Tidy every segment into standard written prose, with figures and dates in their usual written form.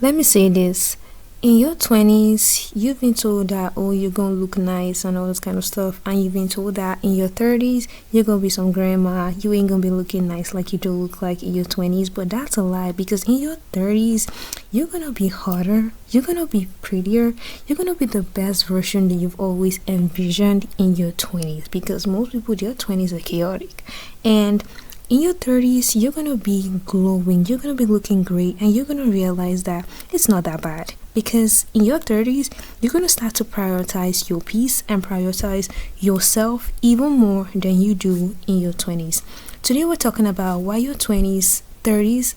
Let me say this. In your 20s, you've been told that, oh, you're gonna look nice and all this kind of stuff. And you've been told that in your 30s, you're gonna be some grandma. You ain't gonna be looking nice like you do look like in your 20s. But that's a lie, because in your 30s, you're gonna be hotter. You're gonna be prettier. You're gonna be the best version that you've always envisioned in your 20s. Because most people, their 20s are chaotic. And in your 30s, you're gonna be glowing, you're gonna be looking great, and you're gonna realize that it's not that bad. Because in your 30s, you're gonna start to prioritize your peace and prioritize yourself even more than you do in your 20s. Today, we're talking about why your 30s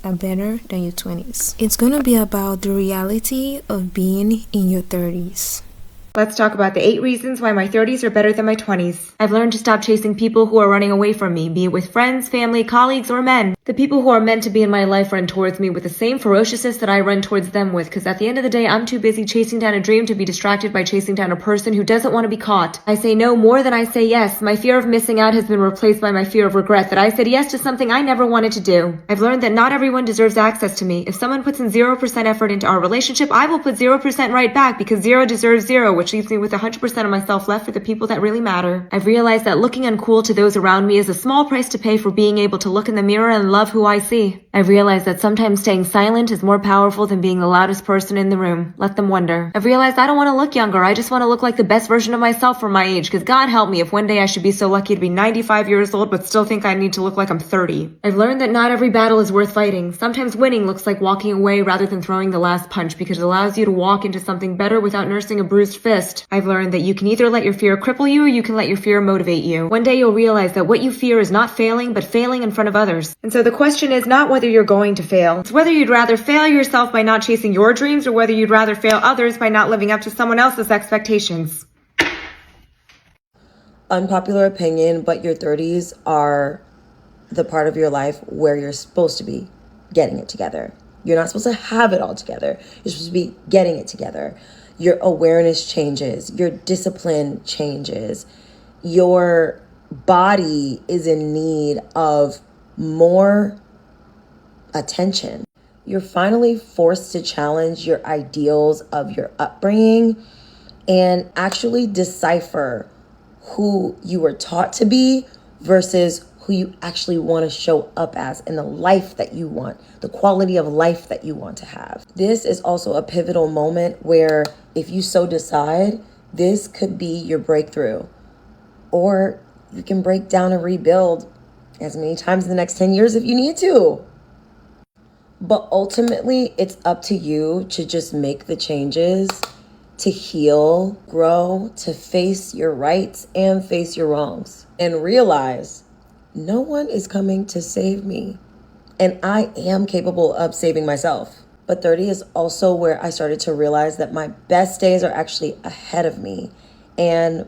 are better than your 20s. It's gonna be about the reality of being in your 30s. Let's talk about the 8 reasons why my 30s are better than my 20s. I've learned to stop chasing people who are running away from me, be it with friends, family, colleagues, or men. The people who are meant to be in my life run towards me with the same ferociousness that I run towards them with, because at the end of the day, I'm too busy chasing down a dream to be distracted by chasing down a person who doesn't want to be caught. I say no more than I say yes. My fear of missing out has been replaced by my fear of regret that I said yes to something I never wanted to do. I've learned that not everyone deserves access to me. If someone puts in 0% effort into our relationship, I will put 0% right back, because 0 deserves 0, which leaves me with 100% of myself left for the people that really matter. I've realized that looking uncool to those around me is a small price to pay for being able to look in the mirror and love who I see. I've realized that sometimes staying silent is more powerful than being the loudest person in the room. Let them wonder. I've realized I don't want to look younger. I just want to look like the best version of myself for my age, because God help me if one day I should be so lucky to be 95 years old but still think I need to look like I'm 30. I've learned that not every battle is worth fighting. Sometimes winning looks like walking away rather than throwing the last punch, because it allows you to walk into something better without nursing a bruised fist. I've learned that you can either let your fear cripple you or you can let your fear motivate you. One day you'll realize that what you fear is not failing, but failing in front of others. And so the question is not whether you're going to fail. It's whether you'd rather fail yourself by not chasing your dreams, or whether you'd rather fail others by not living up to someone else's expectations. Unpopular opinion, but your 30s are the part of your life where you're supposed to be getting it together. You're not supposed to have it all together. You're supposed to be getting it together. Your awareness changes. Your discipline changes. Your body is in need of more attention. You're finally forced to challenge your ideals of your upbringing and actually decipher who you were taught to be versus who you actually want to show up as in the life that you want, the quality of life that you want to have. This is also a pivotal moment where, if you so decide, this could be your breakthrough. Or you can break down and rebuild as many times in the next 10 years if you need to. But ultimately, it's up to you to just make the changes, to heal, grow, to face your rights and face your wrongs, and realize no one is coming to save me. And I am capable of saving myself. But 30 is also where I started to realize that my best days are actually ahead of me. And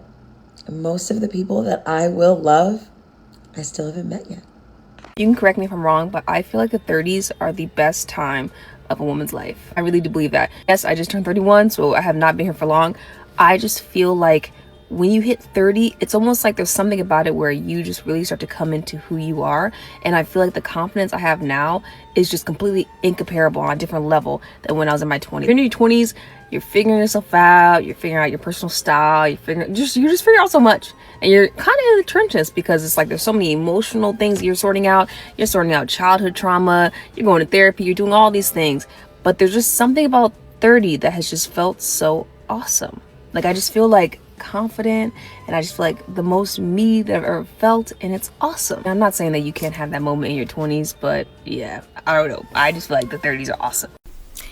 most of the people that I will love, I still haven't met yet. You can correct me if I'm wrong, but I feel like the 30s are the best time of a woman's life. I really do believe that. Yes, I just turned 31, so I have not been here for long. I just feel like when you hit 30, it's almost like there's something about it where you just really start to come into who you are. And I feel like the confidence I have now is just completely incomparable on a different level than when I was in my 20s. In your 20s, you're figuring yourself out, you're figuring out your personal style, you just figure out so much. And you're kind of in the trenches, because it's like there's so many emotional things you're sorting out. You're sorting out childhood trauma, you're going to therapy, you're doing all these things. But there's just something about 30 that has just felt so awesome. Like, I just feel like confident, and I just feel like the most me that I've ever felt, and it's awesome. I'm not saying that you can't have that moment in your 20s, but yeah, I don't know. I just feel like the 30s are awesome.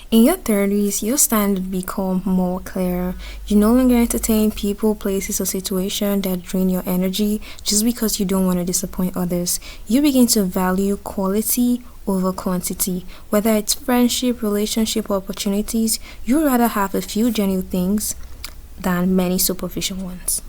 In your 30s, your standards become more clear. You no longer entertain people, places, or situations that drain your energy just because you don't want to disappoint others. You begin to value quality over quantity. Whether it's friendship, relationship, or opportunities, you'd rather have a few genuine things than many superficial ones.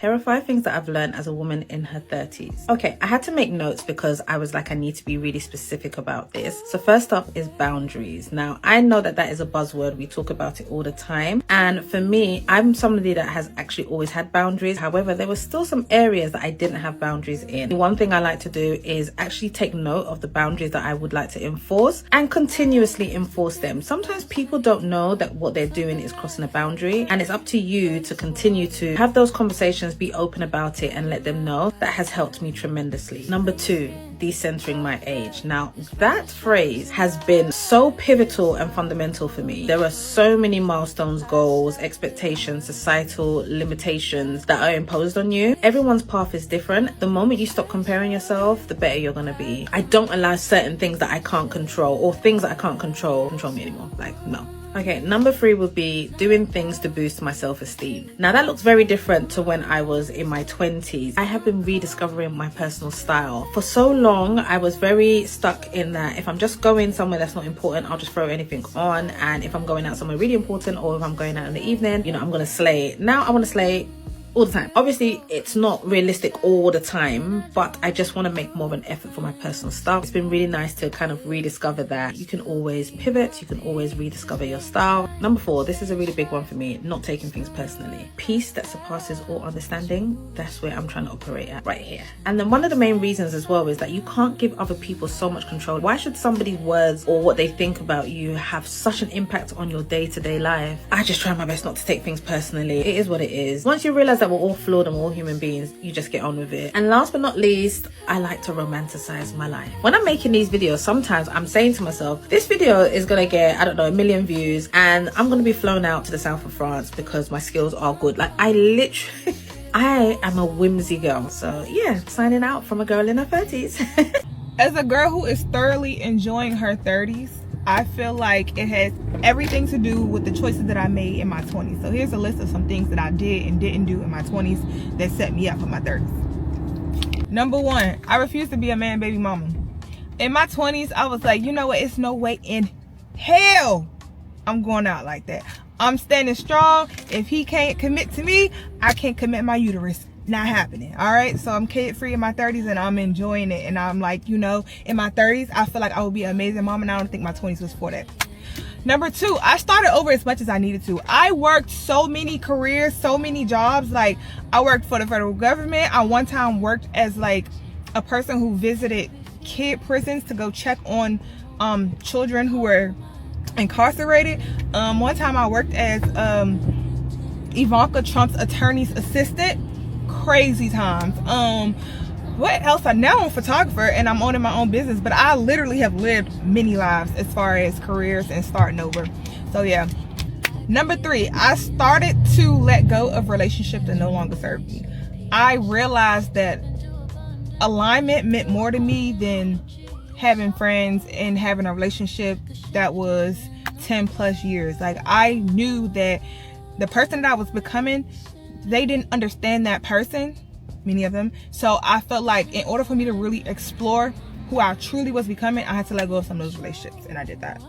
Here are 5 things that I've learned as a woman in her 30s. Okay, I had to make notes because I was like, I need to be really specific about this. So first up is boundaries. Now, I know that is a buzzword. We talk about it all the time. And for me, I'm somebody that has actually always had boundaries. However, there were still some areas that I didn't have boundaries in. One thing I like to do is actually take note of the boundaries that I would like to enforce and continuously enforce them. Sometimes people don't know that what they're doing is crossing a boundary, and it's up to you to continue to have those conversations, be open about it, and let them know. That has helped me tremendously. Number 2, decentering my age. Now, that phrase has been so pivotal and fundamental for me. There are so many milestones, goals, expectations, societal limitations that are imposed on you. Everyone's path is different. The moment you stop comparing yourself, the better you're gonna be. I don't allow certain things that I can't control, or things that I can't control me anymore. Like, no. Okay, number 3 would be doing things to boost my self-esteem. Now, that looks very different to when I was in my 20s. I have been rediscovering my personal style. For so long, I was very stuck in that if I'm just going somewhere that's not important, I'll just throw anything on. And if I'm going out somewhere really important, or if I'm going out in the evening, you know, I'm gonna slay. Now I want to slay all the time. Obviously, it's not realistic all the time, but I just want to make more of an effort for my personal stuff. It's been really nice to kind of rediscover that you can always pivot, you can always rediscover your style. Number 4, this is a really big one for me, not taking things personally. Peace that surpasses all understanding, that's where I'm trying to operate at right here. And then one of the main reasons as well is that you can't give other people so much control. Why should somebody's words or what they think about you have such an impact on your day-to-day life? I just try my best not to take things personally. It is what it is. Once you realize that we're all flawed and we're all human beings, you just get on with it. And last but not least, I like to romanticize my life. When I'm making these videos, sometimes I'm saying to myself, this video is gonna get, I don't know, 1 million views, and I'm gonna be flown out to the south of France because my skills are good. Like, I literally I am a whimsy girl. So yeah, signing out from a girl in her 30s. As a girl who is thoroughly enjoying her 30s, I feel like it has everything to do with the choices that I made in my 20s. So here's a list of some things that I did and didn't do in my 20s that set me up for my 30s. Number 1, I refused to be a man baby mama. In my 20s, I was like, you know what? It's no way in hell I'm going out like that. I'm standing strong. If he can't commit to me, I can't commit my uterus. Not happening. All right, so I'm kid free in my 30s and I'm enjoying it, and I'm like, you know, in my 30s I feel like I would be an amazing mom, and I don't think my 20s was for that. Number 2, I started over as much as I needed to. I worked so many careers, so many jobs. Like, I worked for the federal government. I one time worked as like a person who visited kid prisons to go check on children who were incarcerated. One time I worked as Ivanka Trump's attorney's assistant. Crazy times. What else? Now I'm a photographer and I'm owning my own business, but I literally have lived many lives as far as careers and starting over. So yeah. Number 3, I started to let go of relationships that no longer serve me. I realized that alignment meant more to me than having friends and having a relationship that was 10 plus years. Like, I knew that the person that I was becoming, they didn't understand that person, many of them. So I felt like in order for me to really explore who I truly was becoming, I had to let go of some of those relationships, and I did that.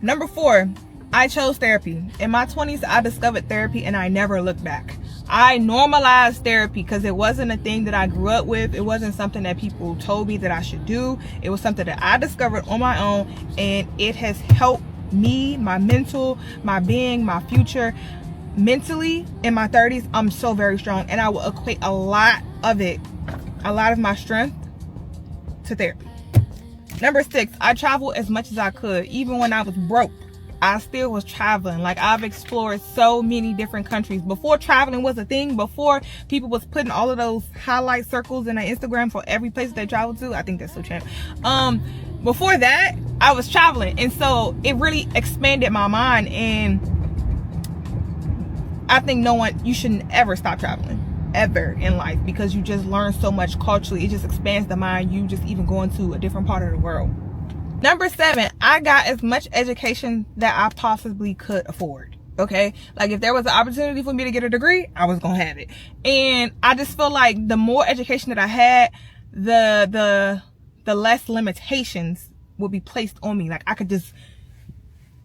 Number 4, I chose therapy. In my 20s, I discovered therapy and I never looked back. I normalized therapy because it wasn't a thing that I grew up with. It wasn't something that people told me that I should do. It was something that I discovered on my own, and it has helped me, my mental, my being, my future. Mentally, in my 30s, I'm so very strong, and I will equate a lot of my strength to therapy. Number 6, I traveled as much as I could. Even when I was broke, I still was traveling. Like, I've explored so many different countries. Before traveling was a thing, before people was putting all of those highlight circles in their Instagram for every place they traveled to. I think that's so champ. Before that, I was traveling, and so it really expanded my mind. And I think you shouldn't ever stop traveling, ever in life, because you just learn so much culturally. It just expands the mind. You just even going to a different part of the world. Number 7, I got as much education that I possibly could afford. Okay, like, if there was an opportunity for me to get a degree, I was gonna have it. And I just feel like the more education that I had, the less limitations would be placed on me. Like, I could just,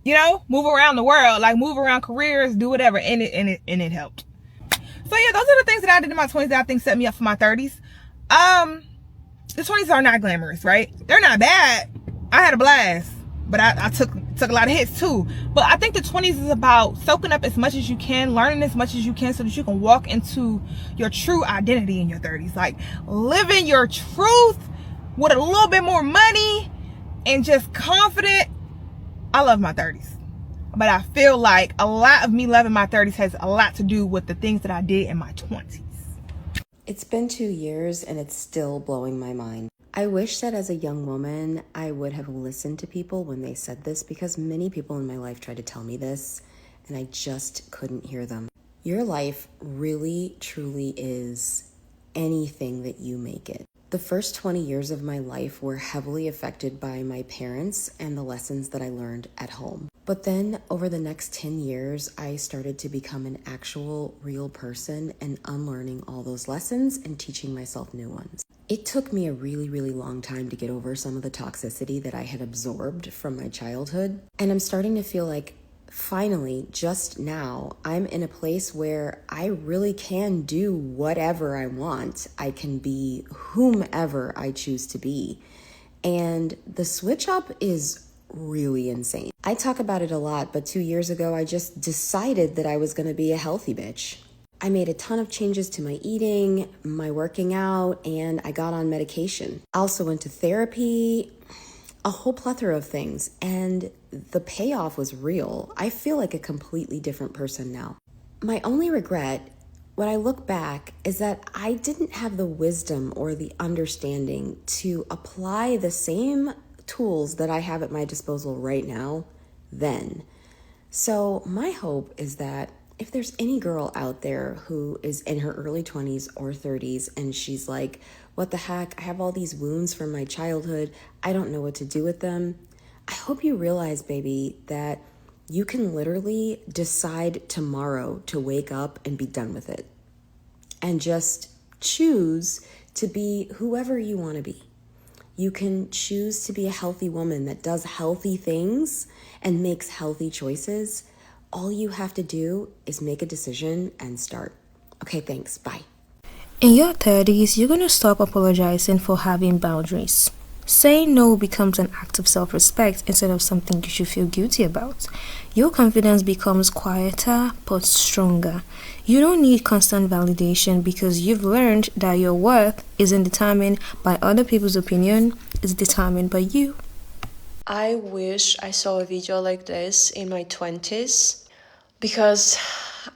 you know, move around the world, like move around careers, do whatever, and it helped. So yeah, those are the things that I did in my 20s that I think set me up for my 30s. The 20s are not glamorous, right? They're not bad. I had a blast, but I took a lot of hits too. But I think the 20s is about soaking up as much as you can, learning as much as you can, so that you can walk into your true identity in your 30s. Like living your truth with a little bit more money and just confident. I love my 30s. But I feel like a lot of me loving my 30s has a lot to do with the things that I did in my 20s. It's been 2 years and it's still blowing my mind. I wish that as a young woman, I would have listened to people when they said this, because many people in my life tried to tell me this and I just couldn't hear them. Your life really, truly is anything that you make it. The first 20 years of my life were heavily affected by my parents and the lessons that I learned at home. But then over the next 10 years, I started to become an actual real person and unlearning all those lessons and teaching myself new ones. It took me a really, really long time to get over some of the toxicity that I had absorbed from my childhood. And I'm starting to feel like finally, just now, I'm in a place where I really can do whatever I want. I can be whomever I choose to be. And the switch up is really insane. I talk about it a lot, but 2 years ago, I just decided that I was going to be a healthy bitch. I made a ton of changes to my eating, my working out, and I got on medication. I also went to therapy, a whole plethora of things, and the payoff was real. I feel like a completely different person now. My only regret, when I look back, is that I didn't have the wisdom or the understanding to apply the same tools that I have at my disposal right now then. So my hope is that if there's any girl out there who is in her early 20s or 30s and she's like, what the heck, I have all these wounds from my childhood, I don't know what to do with them. I hope you realize, baby, that you can literally decide tomorrow to wake up and be done with it. And just choose to be whoever you want to be. You can choose to be a healthy woman that does healthy things and makes healthy choices. All you have to do is make a decision and start. Okay, thanks. Bye. In your 30s, you're going to stop apologizing for having boundaries. Saying no becomes an act of self-respect instead of something you should feel guilty about. Your confidence becomes quieter but stronger. You don't need constant validation because you've learned that your worth isn't determined by other people's opinion, it's determined by you. I wish I saw a video like this in my 20s because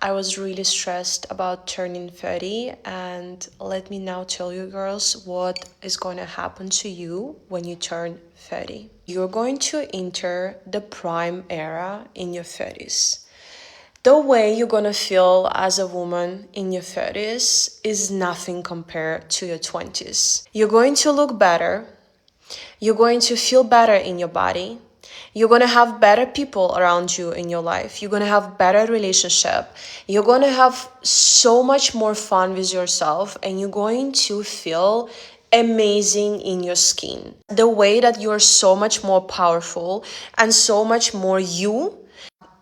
I was really stressed about turning 30. And let me now tell you girls what is going to happen to you when you turn 30. You're going to enter the prime era in your 30s. The way you're gonna feel as a woman in your 30s is nothing compared to your 20s. You're going to look better. You're going to feel better in your body. You're going to have better people around you in your life. You're going to have better relationship. You're going to have so much more fun with yourself, and you're going to feel amazing in your skin. The way that you're so much more powerful and so much more you.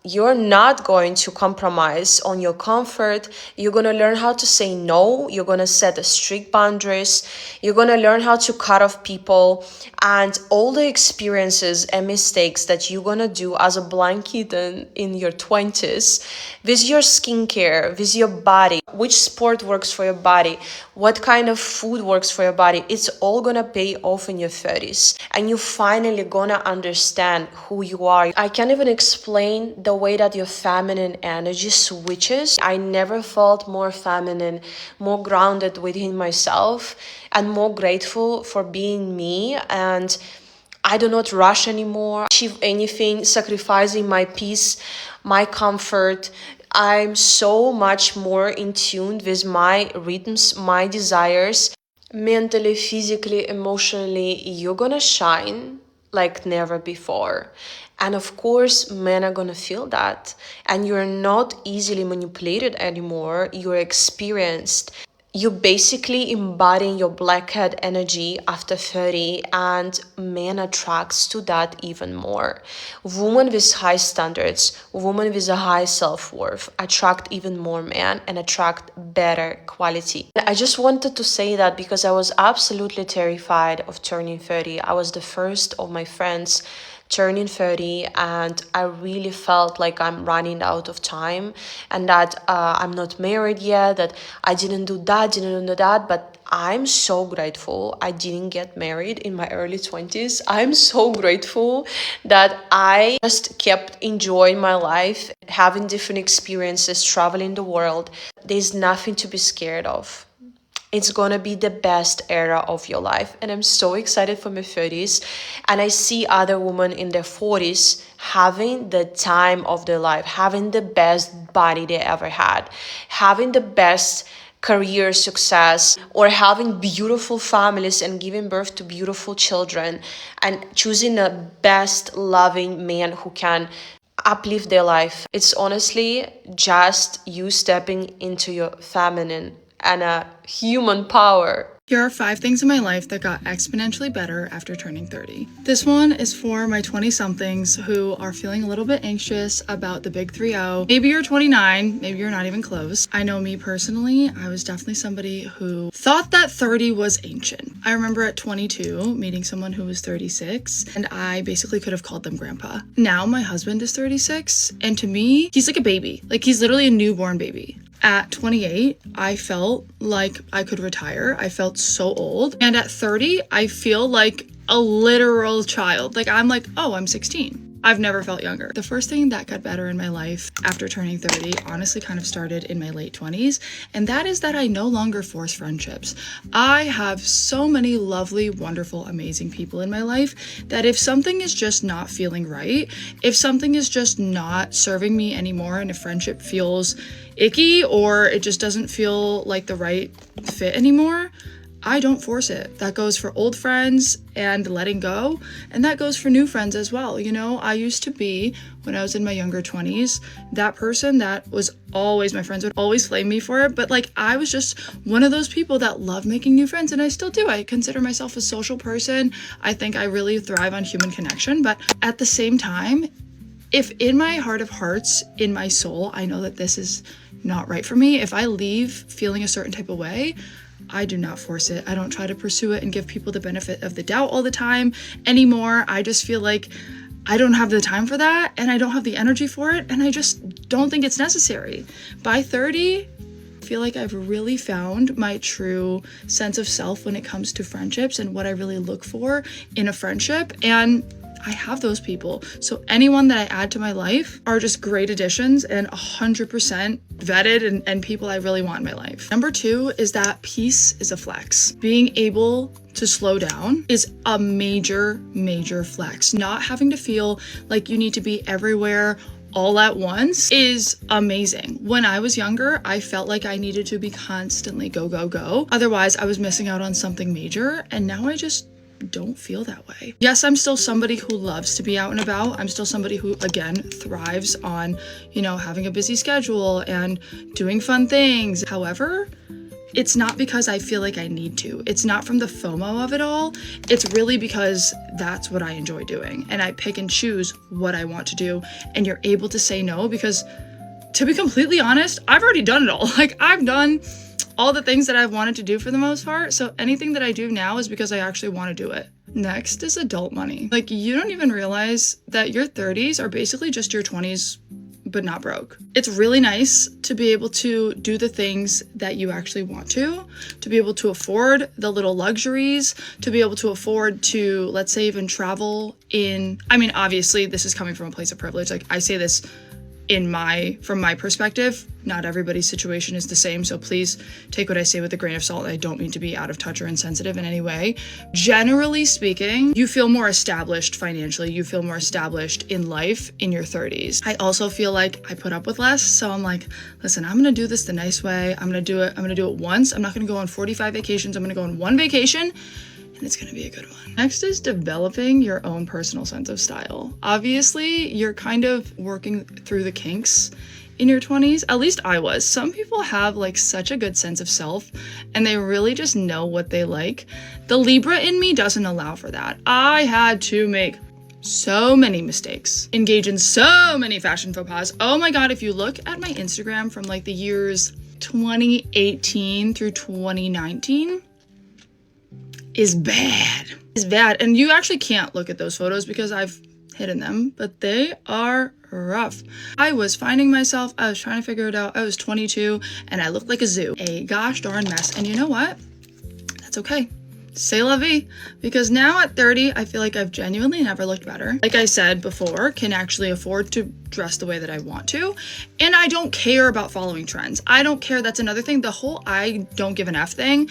You're not going to compromise on your comfort. You're going to learn how to say no. You're going to set strict boundaries. You're going to learn how to cut off people, and all the experiences and mistakes that you're going to do as a blind kitten in your 20s with your skincare, with your body, which sport works for your body, what kind of food works for your body. It's all going to pay off in your 30s, and you're finally going to understand who you are. I can't even explain the way that your feminine energy switches. I never felt more feminine, more grounded within myself, and more grateful for being me. And I do not rush anymore, achieve anything, sacrificing my peace, my comfort. I'm so much more in tune with my rhythms, my desires. Mentally, physically, emotionally, you're gonna shine like never before. And of course, men are gonna feel that. And you're not easily manipulated anymore. You're experienced. you basically embodying your blackhead energy after 30, and man attracts to that even more. Women with high standards, women with a high self-worth attract even more men and attract better quality. I just wanted to say that because I was absolutely terrified of turning 30. I was the first of my friends turning 30, and I really felt like I'm running out of time, and that I'm not married yet, that I didn't do that, but I'm so grateful I didn't get married in my early 20s. I'm so grateful that I just kept enjoying my life, having different experiences, traveling the world. There's nothing to be scared of. It's gonna be the best era of your life. And I'm so excited for my 30s. And I see other women in their 40s having the time of their life, having the best body they ever had, having the best career success, or having beautiful families and giving birth to beautiful children, and choosing a best loving man who can uplift their life. It's honestly just you stepping into your feminine and a human power. Here are 5 things in my life that got exponentially better after turning 30. This one is for my 20-somethings who are feeling a little bit anxious about the big 3-0. Maybe you're 29, maybe you're not even close. I know me personally, I was definitely somebody who thought that 30 was ancient. I remember at 22 meeting someone who was 36, and I basically could have called them grandpa. Now my husband is 36, and to me, he's like a baby. Like, he's literally a newborn baby. At 28, I felt like I could retire. I felt so old. And at 30, I feel like a literal child. Like, I'm like, oh, I'm 16. I've never felt younger. The first thing that got better in my life after turning 30 honestly kind of started in my late 20s, and that is that I no longer force friendships. I have so many lovely, wonderful, amazing people in my life that if something is just not feeling right, if something is just not serving me anymore, and if friendship feels icky or it just doesn't feel like the right fit anymore, I don't force it. That goes for old friends and letting go, and that goes for new friends as well. You know, I used to be, when I was in my younger 20s, that person that was always, my friends would always flame me for it, but like, I was just one of those people that love making new friends, and I still do. I consider myself a social person. I think I really thrive on human connection, but at the same time, if in my heart of hearts, in my soul, I know that this is not right for me, if I leave feeling a certain type of way, I do not force it. I don't try to pursue it and give people the benefit of the doubt all the time anymore. I just feel like I don't have the time for that, and I don't have the energy for it, and I just don't think it's necessary. By 30, I feel like I've really found my true sense of self when it comes to friendships and what I really look for in a friendship, and I have those people. So anyone that I add to my life are just great additions and 100% vetted and people I really want in my life. Number 2 is that peace is a flex. Being able to slow down is a major, major flex. Not having to feel like you need to be everywhere all at once is amazing. When I was younger, I felt like I needed to be constantly go, go, go. Otherwise, I was missing out on something major, and now I just don't feel that way. Yes, I'm still somebody who loves to be out and about. I'm still somebody who, again, thrives on, you know, having a busy schedule and doing fun things. However, it's not because I feel like I need to. It's not from the FOMO of it all. It's really because that's what I enjoy doing, and I pick and choose what I want to do, and you're able to say no because, to be completely honest, I've already done it all. Like, I've done all the things that I've wanted to do for the most part. So anything that I do now is because I actually want to do it. Next is adult money. Like, you don't even realize that your 30s are basically just your 20s, but not broke. It's really nice to be able to do the things that you actually want to be able to afford the little luxuries, to be able to afford to, let's say, even travel in, I mean, obviously this is coming from a place of privilege. Like, I say this from my perspective, not everybody's situation is the same, so please take what I say with a grain of salt. I don't mean to be out of touch or insensitive in any way. Generally speaking, you feel more established financially, you feel more established in life in your 30s. I also feel like I put up with less, so I'm like, listen, I'm gonna do this the nice way. I'm gonna do it once. I'm not gonna go on 45 vacations. I'm gonna go on one vacation, and it's gonna be a good one. Next is developing your own personal sense of style. Obviously, you're kind of working through the kinks in your 20s. At least I was. Some people have like such a good sense of self and they really just know what they like. The Libra in me doesn't allow for that. I had to make so many mistakes, engage in so many fashion faux pas. Oh my god, if you look at my Instagram from like the years 2018 through 2019 is bad. It's bad. And you actually can't look at those photos because I've hidden them, but they are rough. I was finding myself, I was trying to figure it out. I was 22 and I looked like a zoo. A gosh darn mess. And you know what? That's okay. C'est la vie. Because now at 30, I feel like I've genuinely never looked better. Like I said before, can actually afford to dress the way that I want to. And I don't care about following trends. I don't care. That's another thing. The whole I don't give an F thing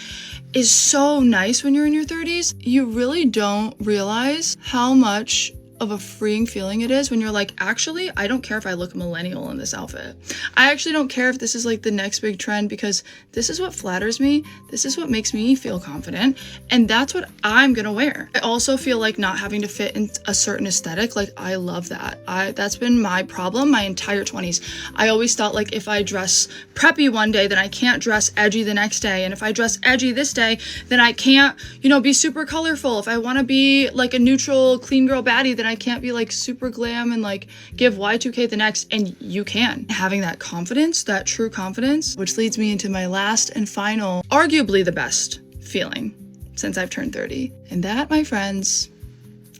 is so nice when you're in your 30s. You really don't realize how much of a freeing feeling it is when you're like, actually, I don't care if I look millennial in this outfit. I actually don't care if this is like the next big trend because this is what flatters me. This is what makes me feel confident. And that's what I'm gonna wear. I also feel like not having to fit in a certain aesthetic. Like I love that. That's been my problem my entire 20s. I always thought like if I dress preppy one day, then I can't dress edgy the next day. And if I dress edgy this day, then I can't, you know, be super colorful. If I wanna be like a neutral, clean girl baddie, then I can't be like super glam and like give Y2K the next, and you can. Having that confidence, that true confidence, which leads me into my last and final, arguably the best feeling since I've turned 30. And that, my friends,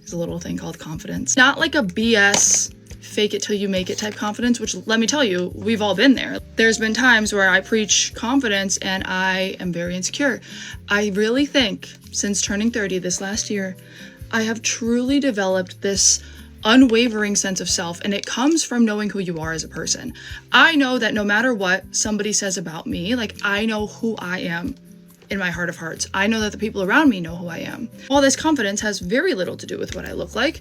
is a little thing called confidence. Not like a BS fake it till you make it type confidence, which let me tell you, we've all been there. There's been times where I preach confidence and I am very insecure. I really think since turning 30 this last year, I have truly developed this unwavering sense of self, and it comes from knowing who you are as a person. I know that no matter what somebody says about me, like I know who I am in my heart of hearts. I know that the people around me know who I am. All this confidence has very little to do with what I look like,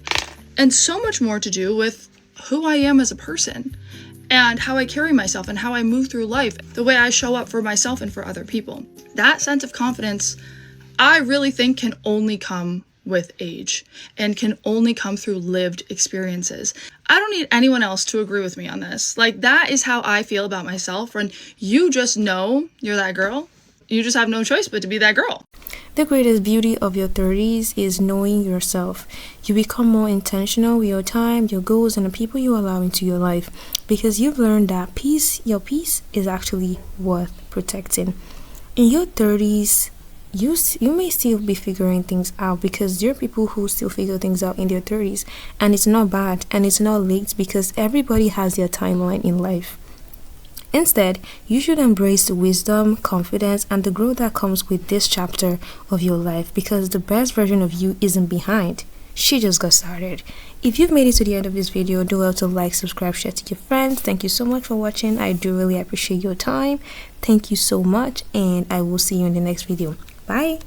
and so much more to do with who I am as a person, and how I carry myself and how I move through life, the way I show up for myself and for other people. That sense of confidence, I really think can only come with age and can only come through lived experiences. I don't need anyone else to agree with me on this. Like that is how I feel about myself. When you just know you're that girl, you just have no choice but to be that girl. The greatest beauty of your 30s is knowing yourself. You become more intentional with your time, your goals, and the people you allow into your life because you've learned that your peace is actually worth protecting. In your 30s, you may still be figuring things out because there are people who still figure things out in their 30s, and it's not bad and it's not late because everybody has their timeline in life. Instead, you should embrace the wisdom, confidence, and the growth that comes with this chapter of your life because the best version of you isn't behind. She just got started. If you've made it to the end of this video, do well to like, subscribe, share to your friends. Thank you so much for watching. I do really appreciate your time. Thank you so much, and I will see you in the next video. Bye.